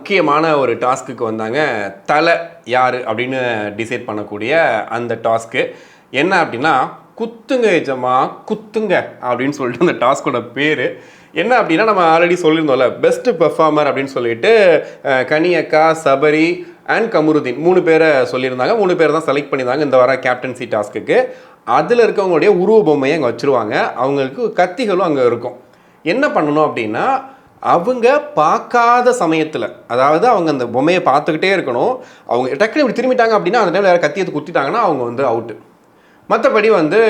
முக்கியமான ஒரு டாஸ்க்குக்கு வந்தாங்க. தலை யார் அப்படின்னு டிசைட் பண்ணக்கூடிய அந்த டாஸ்க்கு என்ன அப்படின்னா, குத்துங்க எஜமா குத்துங்க அப்படின்னு சொல்லிட்டு அந்த டாஸ்கோட பேர் என்ன அப்படின்னா, நம்ம ஆல்ரெடி சொல்லியிருந்தோம்ல பெஸ்ட் பெர்ஃபார்மர் அப்படின்னு சொல்லிட்டு கனியக்கா, சபரி அண்ட் கமருதீன் 3 பேரை சொல்லியிருந்தாங்க. 3 பேர் தான் செலக்ட் பண்ணியிருந்தாங்க இந்த வார கேப்டன்சி டாஸ்க்குக்கு. அதில் இருக்கவங்களுடைய உருவ பொம்மையை அங்கே வச்சுருவாங்க. அவங்களுக்கு கத்திகளும் அங்கே இருக்கும். என்ன பண்ணணும் அப்படின்னா, அவங்க பார்க்காத சமயத்தில், அதாவது அவங்க அந்த பொம்மையை பார்த்துக்கிட்டே இருக்கணும். அவங்க டக்குனு இப்படி திரும்பிட்டாங்க அப்படின்னா, அந்த டைமில் யாரும் கத்தியத்தை குத்திட்டாங்கன்னா அவங்க வந்து அவுட்டு. மற்றபடி வந்து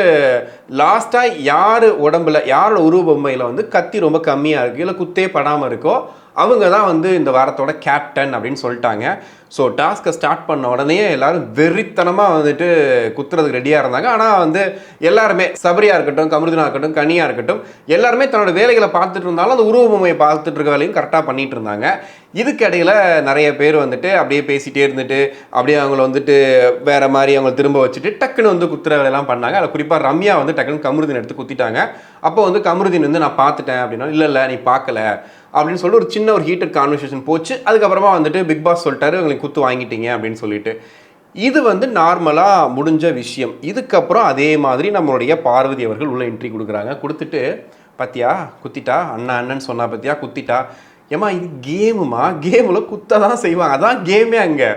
லாஸ்ட்டாக யார் உடம்புல யாரோட உருவ பொம்மையில் வந்து கத்தி ரொம்ப கம்மியாக இருக்குது, இல்லை குத்தே படாமல் இருக்கோ, அவங்க தான் வந்து இந்த வாரத்தோட கேப்டன் அப்படின்னு சொல்லிட்டாங்க. ஸோ டாஸ்க்கை ஸ்டார்ட் பண்ண உடனே எல்லாரும் வெறித்தனமாக வந்துட்டு குத்துறதுக்கு ரெடியாக இருந்தாங்க. ஆனால் வந்து எல்லாருமே சபரியாக இருக்கட்டும், கமருதீனாக இருக்கட்டும், கனியாக இருக்கட்டும், எல்லாருமே தன்னோட வேலைகளை பார்த்துட்டு இருந்தாலும் அந்த உருவ பொம்மையை பார்த்துட்டு இருக்க வேலையும் கரெக்டாக பண்ணிட்டு இருந்தாங்க. இதுக்கு இடையில் நிறைய பேர் வந்துட்டு அப்படியே பேசிகிட்டே இருந்துட்டு அப்படியே அவங்கள வந்துட்டு வேறு மாதிரி அவங்கள திரும்ப வச்சுட்டு டக்குன்னு வந்து குத்துற வேலையெல்லாம் பண்ணாங்க. அதில் குறிப்பாக ரம்யா வந்து டக்குன்னு கமருதீன் எடுத்து குத்திட்டாங்க. அப்போ வந்து கமருதீன் வந்து நான் பார்த்துட்டேன் அப்படின்னா, இல்லை நீ பார்க்கல அப்படின்னு சொல்லிட்டு ஒரு சின்ன ஒரு ஹீட்டட் கான்வர்சேஷன் போச்சு. அதுக்கப்புறமா வந்துட்டு பிக் பாஸ் சொல்லிட்டாரு, உங்களுக்கு குத்து வாங்கிட்டீங்க அப்படின்னு சொல்லிட்டு. இது வந்து நார்மலாக முடிஞ்ச விஷயம். இதுக்கப்புறம் அதே மாதிரி நம்மளுடைய பார்வதி அவர்கள் உள்ள என்ட்ரி கொடுக்குறாங்க. கொடுத்துட்டு, பார்த்தியா குத்திட்டா, அண்ணன் சொன்னா பார்த்தியா குத்திட்டா. ஏமா இது கேமுமா, கேமில் குத்த தான் செய்வாங்க, அதான் கேமே. அங்கே